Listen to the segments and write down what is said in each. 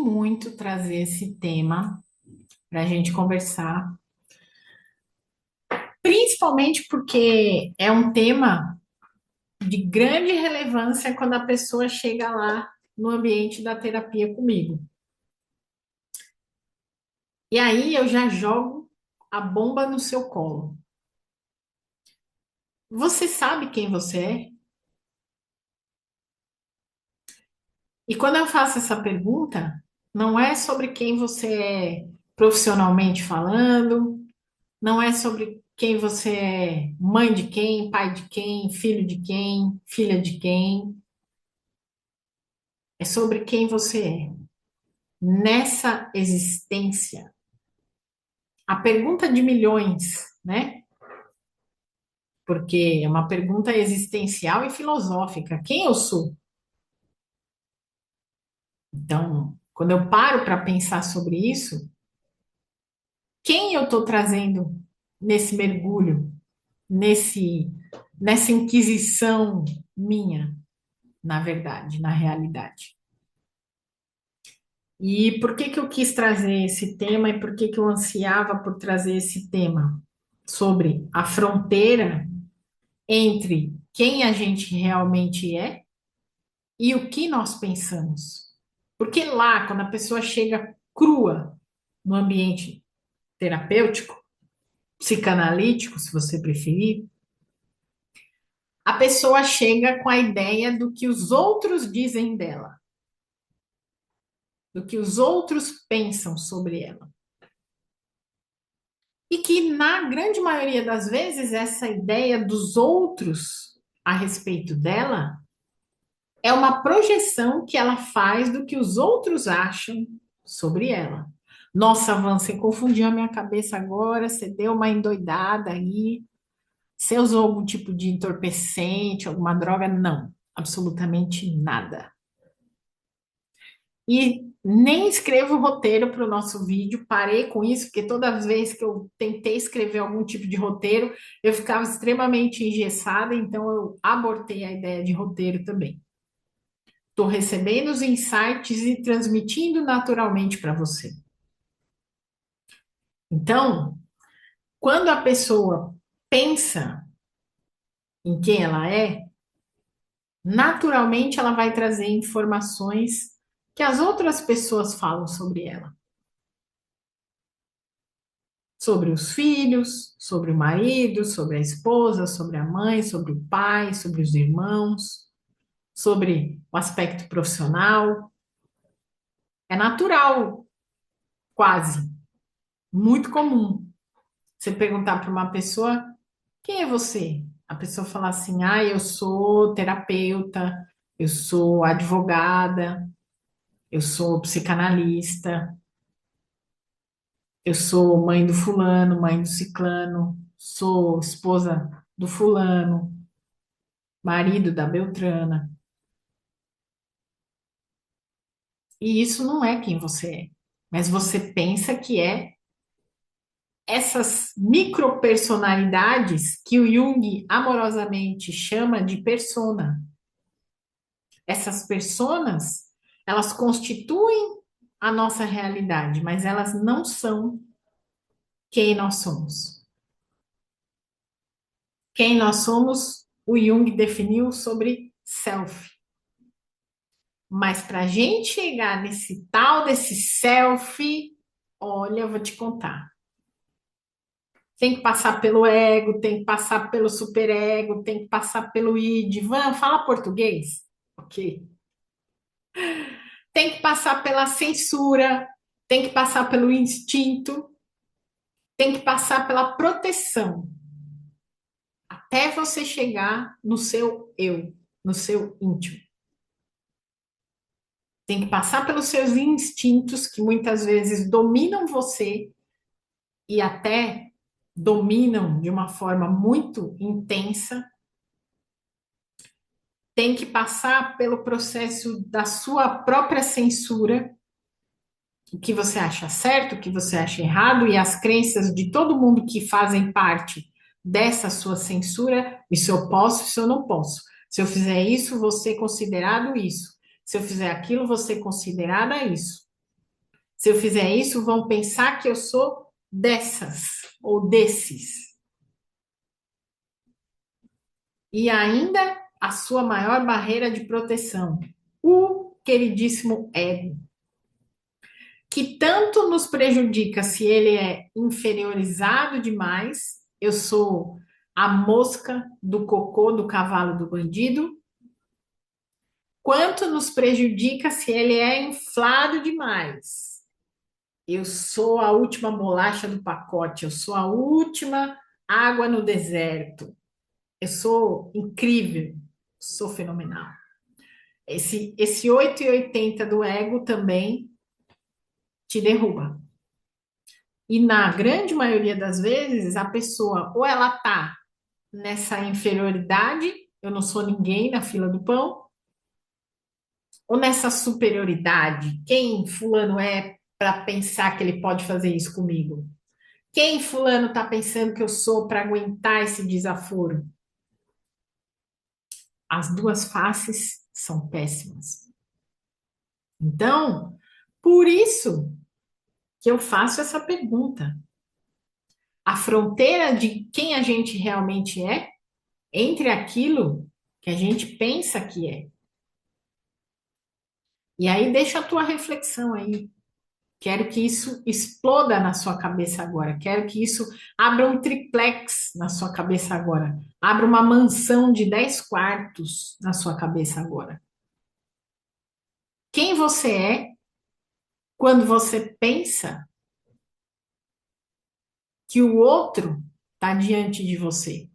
muito trazer esse tema para a gente conversar, principalmente porque é um tema de grande relevância quando a pessoa chega lá no ambiente da terapia comigo. E aí eu já jogo a bomba no seu colo. Você sabe quem você é? E quando eu faço essa pergunta, não é sobre quem você é profissionalmente falando, não é sobre quem você é, mãe de quem, pai de quem, filho de quem, filha de quem. É sobre quem você é nessa existência. A pergunta de milhões, né? Porque é uma pergunta existencial e filosófica. Quem eu sou? Então, quando eu paro para pensar sobre isso, quem eu estou trazendo nesse mergulho, nesse, nessa inquisição minha, na verdade, na realidade? E por que que eu quis trazer esse tema e por que que eu ansiava por trazer esse tema sobre a fronteira entre quem a gente realmente é e o que nós pensamos? Porque lá, quando a pessoa chega crua no ambiente terapêutico, psicanalítico, se você preferir, a pessoa chega com a ideia do que os outros dizem dela, do que os outros pensam sobre ela. E que, na grande maioria das vezes, essa ideia dos outros a respeito dela é uma projeção que ela faz do que os outros acham sobre ela. Nossa, Van, você confundiu a minha cabeça agora, você deu uma endoidada aí, você usou algum tipo de entorpecente, alguma droga? Não, absolutamente nada. E nem escrevo roteiro para o nosso vídeo, parei com isso, porque toda vez que eu tentei escrever algum tipo de roteiro, eu ficava extremamente engessada, então eu abortei a ideia de roteiro também. Estou recebendo os insights e transmitindo naturalmente para você. Então, quando a pessoa pensa em quem ela é, naturalmente ela vai trazer informações que as outras pessoas falam sobre ela. Sobre os filhos, sobre o marido, sobre a esposa, sobre a mãe, sobre o pai, sobre os irmãos, sobre o aspecto profissional. É natural, quase, muito comum. Você perguntar para uma pessoa, quem é você? A pessoa falar assim, ah, eu sou terapeuta, eu sou advogada, eu sou psicanalista, eu sou mãe do fulano, mãe do ciclano, sou esposa do fulano, marido da Beltrana. E isso não é quem você é. Mas você pensa que é essas micropersonalidades que o Jung amorosamente chama de persona. Essas personas, elas constituem a nossa realidade, mas elas não são quem nós somos. Quem nós somos, o Jung definiu sobre self. Mas para a gente chegar nesse tal desse self, olha, eu vou te contar. Tem que passar pelo ego, tem que passar pelo superego, tem que passar pelo id. Van, fala português? Ok. Tem que passar pela censura, tem que passar pelo instinto, tem que passar pela proteção, até você chegar no seu eu, no seu íntimo. Tem que passar pelos seus instintos, que muitas vezes dominam você e até dominam de uma forma muito intensa. Tem que passar pelo processo da sua própria censura, o que você acha certo, o que você acha errado, e as crenças de todo mundo que fazem parte dessa sua censura, isso eu posso, isso eu não posso. Se eu fizer isso, vou ser considerado isso. Se eu fizer aquilo, vou ser considerada isso. Se eu fizer isso, vão pensar que eu sou dessas ou desses. E ainda a sua maior barreira de proteção, o queridíssimo ego, que tanto nos prejudica se ele é inferiorizado demais. Eu sou a mosca do cocô do cavalo do bandido, quanto nos prejudica se ele é inflado demais. Eu sou a última bolacha do pacote, eu sou a última água no deserto. Eu sou incrível, sou fenomenal. Esse 8,80 do ego também te derruba. E na grande maioria das vezes, a pessoa ou ela tá nessa inferioridade, eu não sou ninguém na fila do pão, ou nessa superioridade, quem fulano é para pensar que ele pode fazer isso comigo? Quem fulano está pensando que eu sou para aguentar esse desaforo? As duas faces são péssimas. Então, por isso que eu faço essa pergunta. A fronteira de quem a gente realmente é entre aquilo que a gente pensa que é. E aí deixa a tua reflexão aí. Quero que isso exploda na sua cabeça agora. Quero que isso abra um triplex na sua cabeça agora. Abra uma mansão de 10 quartos na sua cabeça agora. Quem você é quando você pensa que o outro está diante de você?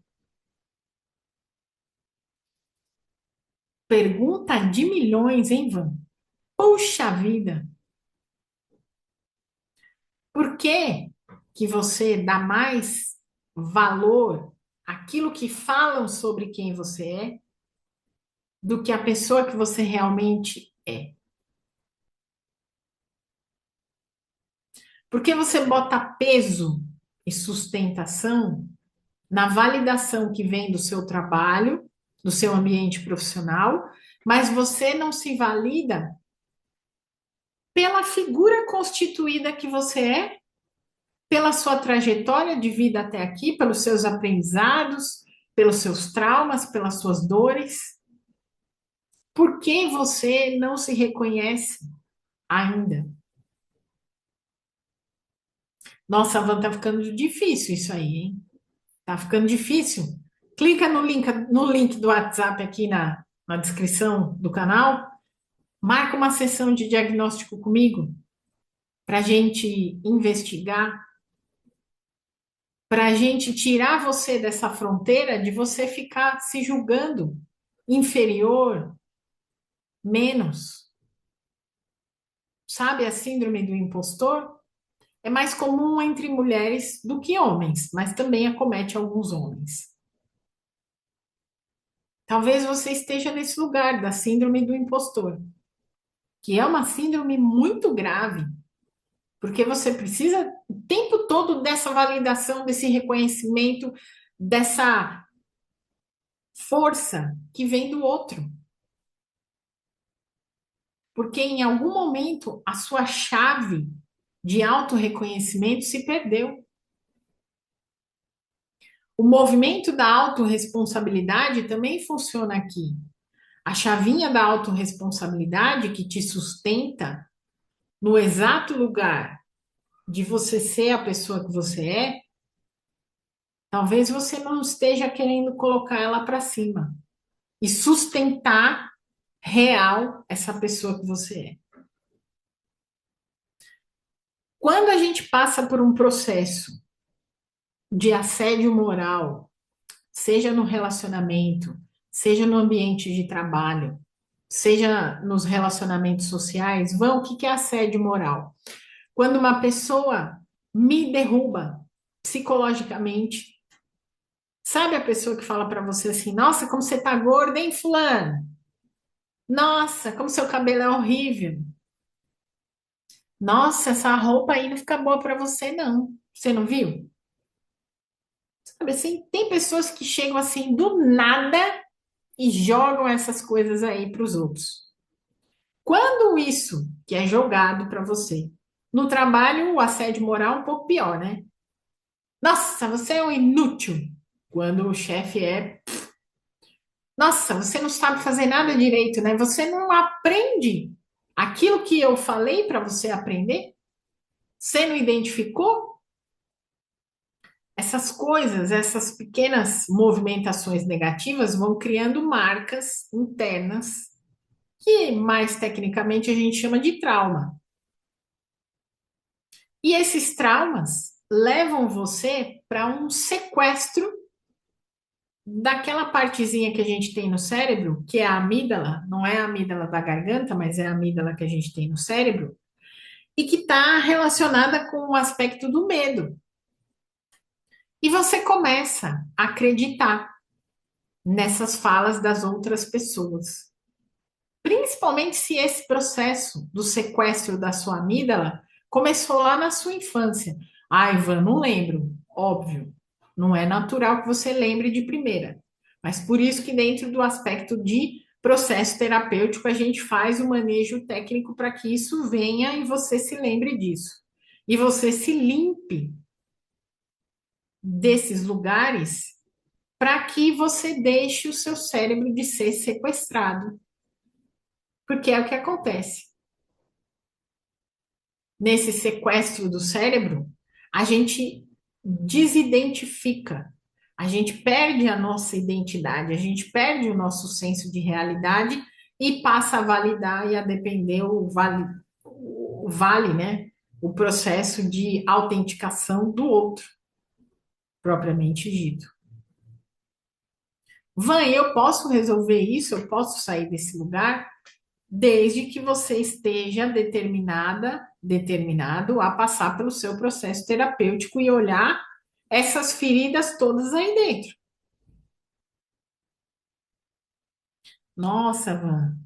Pergunta de milhões, hein, Van? Puxa vida! Por que que você dá mais valor àquilo que falam sobre quem você é do que a pessoa que você realmente é? Por que você bota peso e sustentação na validação que vem do seu trabalho, do seu ambiente profissional, mas você não se valida pela figura constituída que você é, pela sua trajetória de vida até aqui, pelos seus aprendizados, pelos seus traumas, pelas suas dores? Por que você não se reconhece ainda? Nossa, Van, tá ficando difícil isso aí, hein? Tá ficando difícil. Clica no link do WhatsApp aqui na descrição do canal. Marca uma sessão de diagnóstico comigo para a gente investigar, para a gente tirar você dessa fronteira de você ficar se julgando inferior, menos. Sabe a síndrome do impostor? É mais comum entre mulheres do que homens, mas também acomete alguns homens. Talvez você esteja nesse lugar da síndrome do impostor, que é uma síndrome muito grave, porque você precisa o tempo todo dessa validação, desse reconhecimento, dessa força que vem do outro. Porque em algum momento a sua chave de autorreconhecimento se perdeu. O movimento da autorresponsabilidade também funciona aqui. A chavinha da autorresponsabilidade que te sustenta no exato lugar de você ser a pessoa que você é, talvez você não esteja querendo colocar ela para cima e sustentar real essa pessoa que você é. Quando a gente passa por um processo de assédio moral, seja no relacionamento, seja no ambiente de trabalho, seja nos relacionamentos sociais, o que é assédio moral? Quando uma pessoa me derruba psicologicamente, sabe a pessoa que fala para você assim: nossa, como você tá gorda, hein, fulano? Nossa, como seu cabelo é horrível. Nossa, essa roupa aí não fica boa para você, não. Você não viu? Sabe assim, tem pessoas que chegam assim do nada e jogam essas coisas aí para os outros. Quando isso que é jogado para você No trabalho, o assédio moral é um pouco pior, né? Nossa, você é um inútil. Quando o chefe é, nossa, você não sabe fazer nada direito, né? Você não aprende aquilo que eu falei para você aprender. Você não identificou essas coisas, essas pequenas movimentações negativas vão criando marcas internas que mais tecnicamente a gente chama de trauma. E esses traumas levam você para um sequestro daquela partezinha que a gente tem no cérebro, que é a amígdala, não é a amígdala da garganta, mas é a amígdala que a gente tem no cérebro, e que está relacionada com o aspecto do medo. E você começa a acreditar nessas falas das outras pessoas. Principalmente se esse processo do sequestro da sua amígdala começou lá na sua infância. Ah, Ivan, não lembro. Óbvio, não é natural que você lembre de primeira. Mas por isso que dentro do aspecto de processo terapêutico a gente faz o manejo técnico para que isso venha e você se lembre disso. E você se limpe desses lugares para que você deixe o seu cérebro de ser sequestrado. Porque é o que acontece. Nesse sequestro do cérebro, a gente desidentifica, a gente perde a nossa identidade, a gente perde o nosso senso de realidade e passa a validar e a depender o vale, né? O processo de autenticação do outro, propriamente dito. Van, eu posso resolver isso? Eu posso sair desse lugar? Desde que você esteja determinado a passar pelo seu processo terapêutico e olhar essas feridas todas aí dentro. Nossa, Van,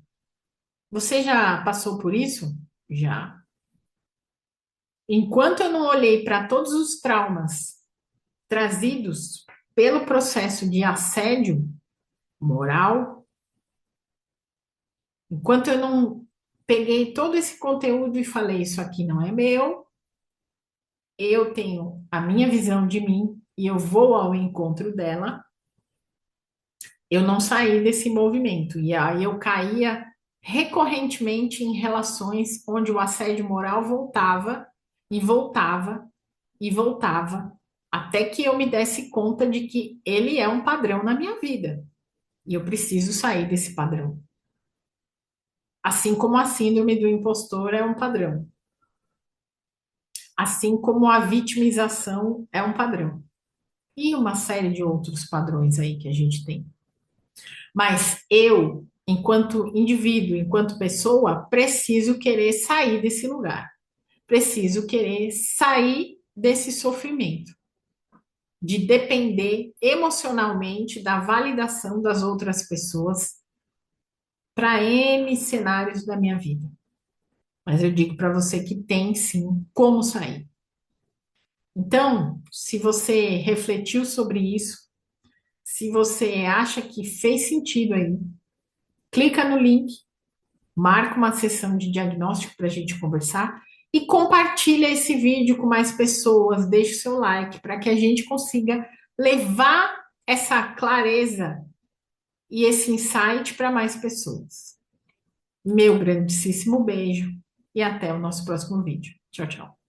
você já passou por isso? Já. Enquanto eu não olhei para todos os traumas trazidos pelo processo de assédio moral, enquanto eu não peguei todo esse conteúdo e falei, isso aqui não é meu, eu tenho a minha visão de mim e eu vou ao encontro dela, eu não saí desse movimento. E aí eu caía recorrentemente em relações onde o assédio moral voltava e voltava e voltava, até que eu me desse conta de que ele é um padrão na minha vida. E eu preciso sair desse padrão. Assim como a síndrome do impostor é um padrão. Assim como a vitimização é um padrão. E uma série de outros padrões aí que a gente tem. Mas eu, enquanto indivíduo, enquanto pessoa, preciso querer sair desse lugar. Preciso querer sair desse sofrimento, de depender emocionalmente da validação das outras pessoas para N cenários da minha vida. Mas eu digo para você que tem sim como sair. Então, se você refletiu sobre isso, se você acha que fez sentido aí, clica no link, marca uma sessão de diagnóstico para a gente conversar e compartilha esse vídeo com mais pessoas, deixe o seu like para que a gente consiga levar essa clareza e esse insight para mais pessoas. Meu grandíssimo beijo e até o nosso próximo vídeo. Tchau, tchau.